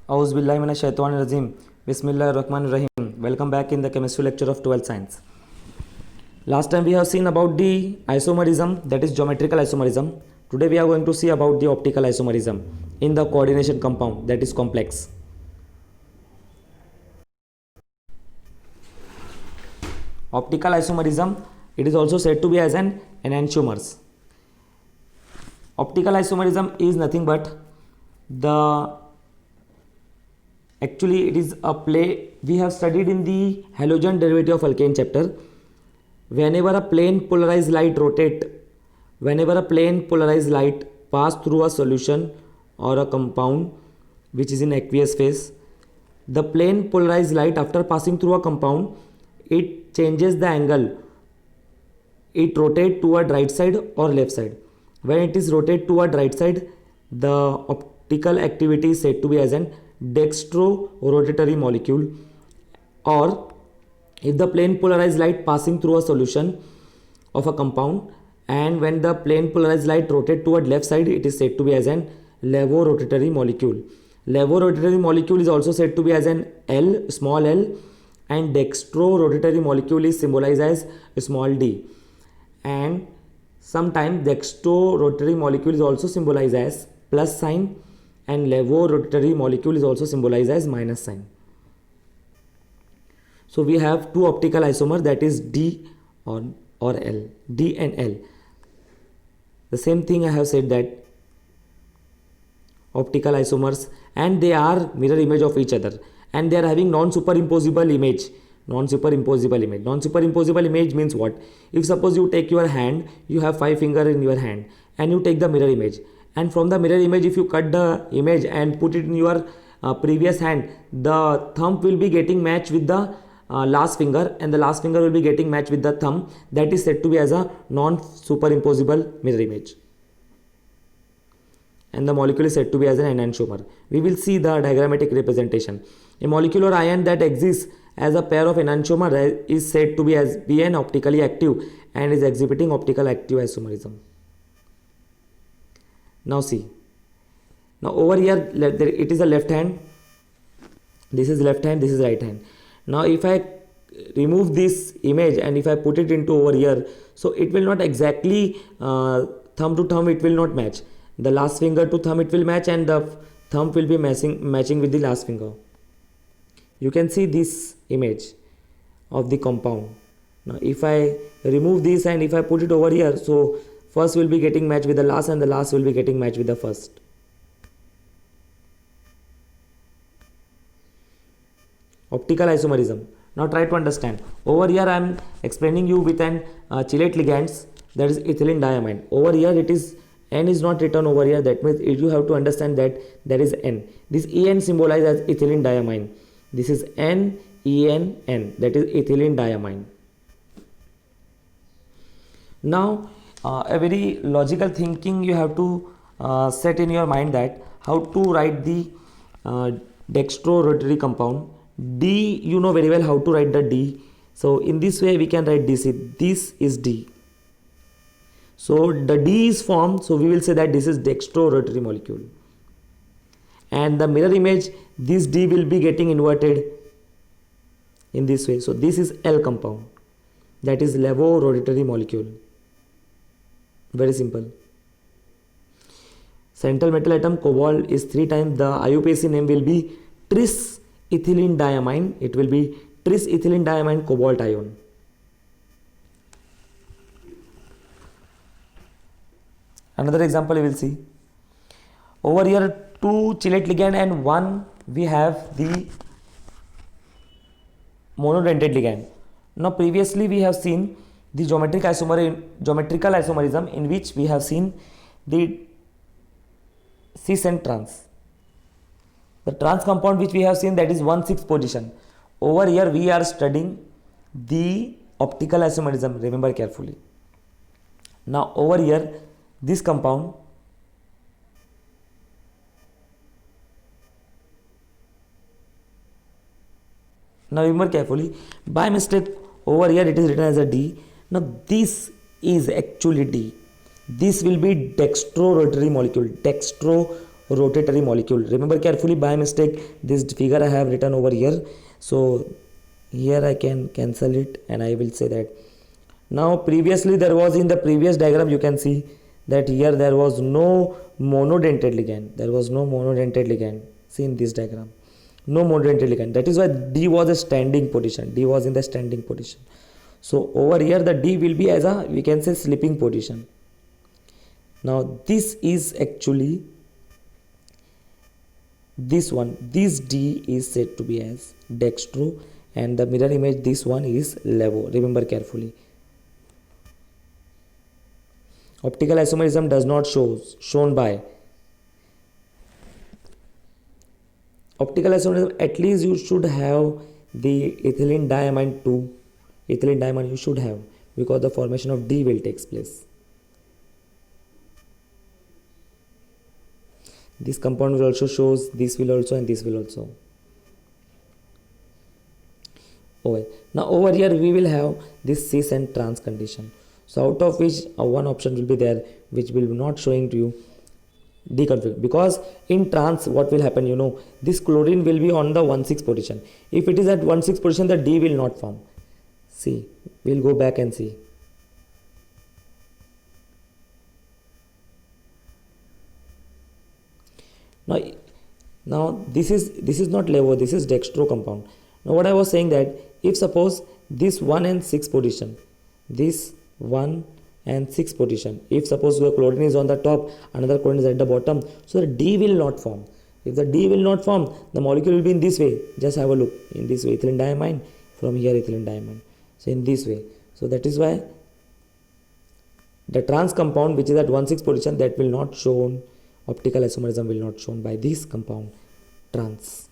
Auzubillahiminash-shaytanir-rajeem. Bismillahir-rahmanir-rahim. Welcome back in the chemistry lecture of 12th science. Last time we have seen about the isomerism, that is geometrical isomerism. Today we are going to see about the optical isomerism in the coordination compound, that is complex. Optical isomerism, it is also said to be as an enantiomers. Optical isomerism is nothing but actually it is a play we have studied in the halogen derivative of alkane chapter. Whenever a plane polarized light pass through a solution or a compound which is in aqueous phase, the plane polarized light after passing through a compound, it changes the angle. It rotates toward right side or left side. When it is rotated toward right side, the optical activity is said to be as an dextro-rotatory molecule. Or if the plane polarized light passing through a solution of a compound, and when the plane polarized light rotates toward left side, it is said to be as an levorotatory molecule. Levorotatory molecule is also said to be as an L, small l, and dextro-rotatory molecule is symbolized as small d. And sometimes dextro-rotatory molecule is also symbolized as plus sign, and levorotatory molecule is also symbolized as minus sign. So we have two optical isomers, that is D or L, D and L. The same thing I have said, that optical isomers, and they are mirror image of each other, and they are having non-superimposable image. Non-superimposable image means what? If suppose you take your hand, you have 5 fingers in your hand, and you take the mirror image, and from the mirror image if you cut the image and put it in your previous hand, the thumb will be getting matched with the last finger, and the last finger will be getting matched with the thumb. That is said to be as a non-superimposable mirror image, and the molecule is said to be as an enantiomer. We will see the diagrammatic representation. A molecule or ion that exists as a pair of enantiomer is said to be as Bn optically active and is exhibiting optical active isomerism. Now see, now over here it is a left hand, this is left hand, this is right hand. Now if I remove this image and if I put it into over here, so it will not exactly thumb to thumb, it will not match. The last finger to thumb it will match, and the thumb will be matching with the last finger. You can see this image of the compound. Now if I remove this and if I put it over here, so first will be getting matched with the last, and the last will be getting matched with the first. Optical isomerism. Now try to understand. Over here I am explaining you with an chelate ligands, that is ethylene diamine. Over here it is N is not written over here. That means you have to understand that there is N. This En symbolized as ethylene diamine. This is N, En, N. That is ethylene diamine. Now a very logical thinking you have to set in your mind, that how to write the dextro-rotatory compound. D, you know very well how to write the D. So in this way we can write this. This is D. So the D is formed, so we will say that this is dextro-rotatory molecule. And the mirror image, this D will be getting inverted in this way. So this is L compound, that is levorotatory molecule. Very simple. Central metal atom cobalt is 3 times. The IUPAC name will be tris ethylene diamine. It will be tris ethylene diamine cobalt ion. Another example you will see. Over here 2 chelate ligand and 1 we have the monodentate ligand. Now previously we have seen the geometrical isomerism, in which we have seen the cis and trans. The trans compound which we have seen, that is 1,6 position. Over here we are studying the optical isomerism. Remember carefully. Now over here this compound, now remember carefully, by mistake over here it is written as a D. Now this is actually D. This will be dextro-rotatory molecule. Dextro rotatory molecule. Remember carefully, by mistake this figure I have written over here, so here I can cancel it and I will say that. Now previously there was, in the previous diagram you can see that here there was no monodentate ligand. There was no monodentate ligand. See in this diagram, no monodentate ligand. That is why D was a standing position. D was in the standing position. So over here the D will be as a, we can say, sleeping position. Now this is actually this one. This D is said to be as dextro, and the mirror image, this one is levo. Remember carefully. Optical isomerism does not shown by optical isomerism. At least you should have the ethylene diamine 2. Ethylene diamine you should have, because the formation of D will takes place. This compound will also shows, this will also, and this will also. Okay. Now over here we will have this cis and trans condition. So out of which one option will be there which will be not showing to you deconfigured, because in trans what will happen, you know, this chlorine will be on the 1,6 position. If it is at 1,6 position, the D will not form. See, we'll go back and see. Now this is not levo, this is dextro compound. Now what I was saying, that if suppose this 1 and 6 position, this 1 and 6 position, if suppose the chlorine is on the top, another chlorine is at the bottom, so the D will not form. If the D will not form, the molecule will be in this way. Just have a look, in this way, ethylene diamine, from here ethylene diamine. So in this way. So that is why the trans compound which is at 1,6 position, that will not shown, optical isomerism will not shown by this compound trans.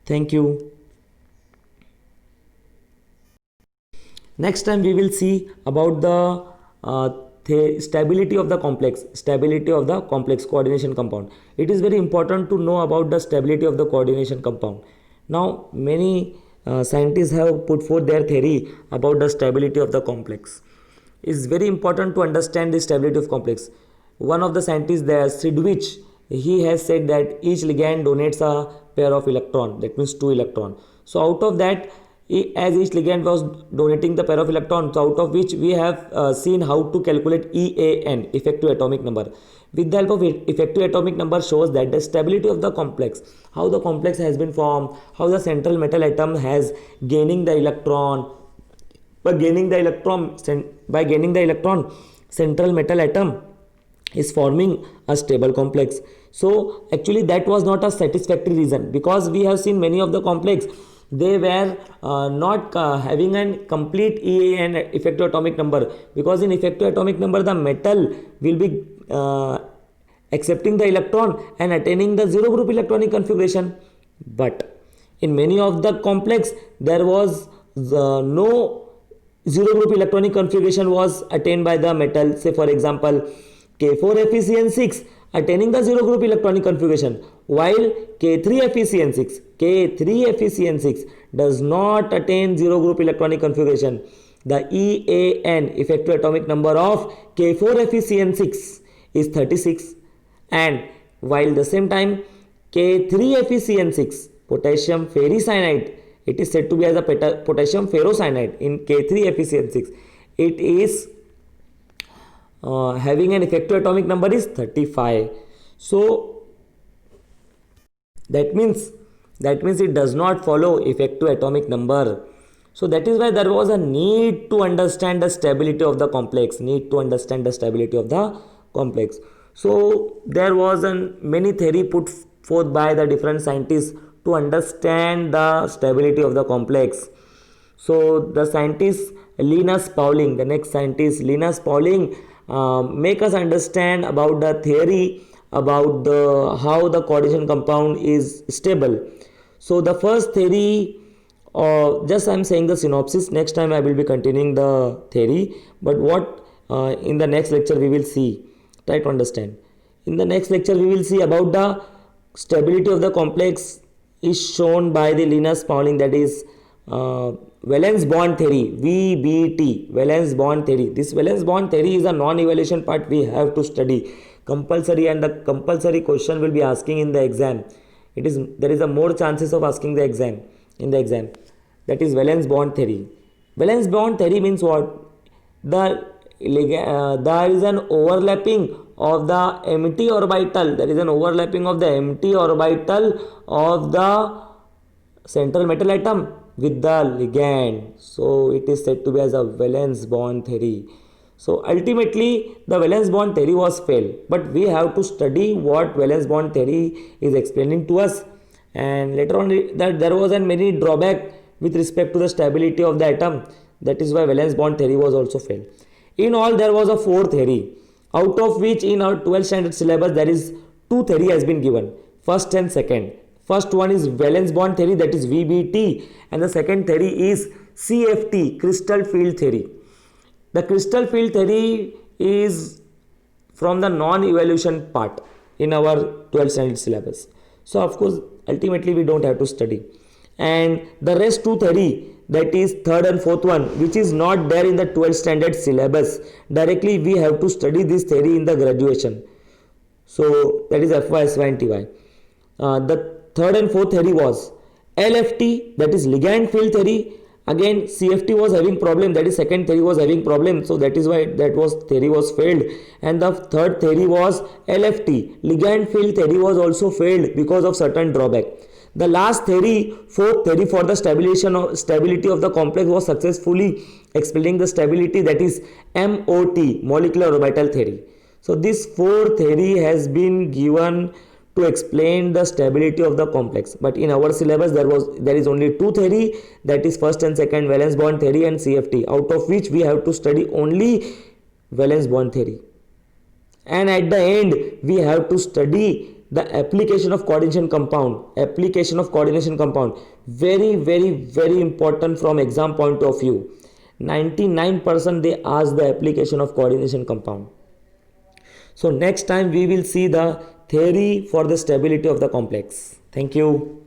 Thank you. Next time we will see about the stability of the complex, coordination compound. It is very important to know about the stability of the coordination compound. Now many scientists have put forth their theory about the stability of the complex. It is very important to understand the stability of complex. One of the scientists there, Sidwich, he has said that each ligand donates a pair of electron, that means 2 electron. So out of that, as each ligand was donating the pair of electrons, so out of which we have seen how to calculate EAN, effective atomic number. With the help of effective atomic number shows that the stability of the complex, how the complex has been formed, how the central metal atom has gaining the electron. By gaining the electron, central metal atom is forming a stable complex. So actually that was not a satisfactory reason, because we have seen many of the complex, they were not having a complete EAN, effective atomic number, because in effective atomic number the metal will be accepting the electron and attaining the zero group electronic configuration. But in many of the complex there was no zero group electronic configuration was attained by the metal. Say for example K4FeCN6 attaining the zero group electronic configuration, while K3FeCN6 does not attain zero group electronic configuration. The EAN, effective atomic number of K4FeCN6 is 36, and while the same time K3FeCN6, potassium ferricyanide, it is said to be as a potassium ferrocyanide in K3FeCN6, it is having an effective atomic number is 35. So that means it does not follow effective atomic number. So that is why there was a need to understand the stability of the complex, So there was many theory put forth by the different scientists to understand the stability of the complex. So the scientist Linus Pauling, make us understand about the theory about how the coordination compound is stable. So the first theory, just I am saying the synopsis, next time I will be continuing the theory, but what in the next lecture we will see, try to understand. In the next lecture we will see about the stability of the complex is shown by the Linus Pauling, that is valence bond theory, VBT, valence bond theory. This valence bond theory is a non-evaluation part we have to study compulsory, and the compulsory question will be asking in the exam. There is a more chances of asking the exam in the exam. That is valence bond theory. Valence bond theory means what? There is an overlapping of the empty orbital. There is an overlapping of the empty orbital of the central metal atom with the ligand. So it is said to be as a valence bond theory. So ultimately the valence bond theory was failed, but we have to study what valence bond theory is explaining to us. And later on that there was a many drawback with respect to the stability of the atom. That is why valence bond theory was also failed. In all, there was a 4 theory, out of which in our 12th standard syllabus there is 2 theory has been given, first and second. First one is valence bond theory, that is VBT, and the second theory is CFT, crystal field theory. The crystal field theory is from the non-evolution part in our 12th standard syllabus. So of course ultimately we don't have to study. And the rest 2 theory, that is third and fourth one, which is not there in the 12th standard syllabus, directly we have to study this theory in the graduation. So that is FY, SY and TY. The third and fourth theory was LFT, that is ligand field theory. Again CFT was having problem, that is second theory was having problem, so that is why theory was failed. And the third theory was LFT, ligand field theory, was also failed because of certain drawback. The last theory, fourth theory for the stability of the complex, was successfully explaining the stability, that is MOT, molecular orbital theory. So this 4 theory has been given to explain the stability of the complex, but in our syllabus there is only 2 theory, that is first and second, valence bond theory and CFT, out of which we have to study only valence bond theory. And at the end we have to study the application of coordination compound. Very, very, very important from exam point of view. 99% they ask the application of coordination compound. So next time we will see the theory for the stability of the complex. Thank you.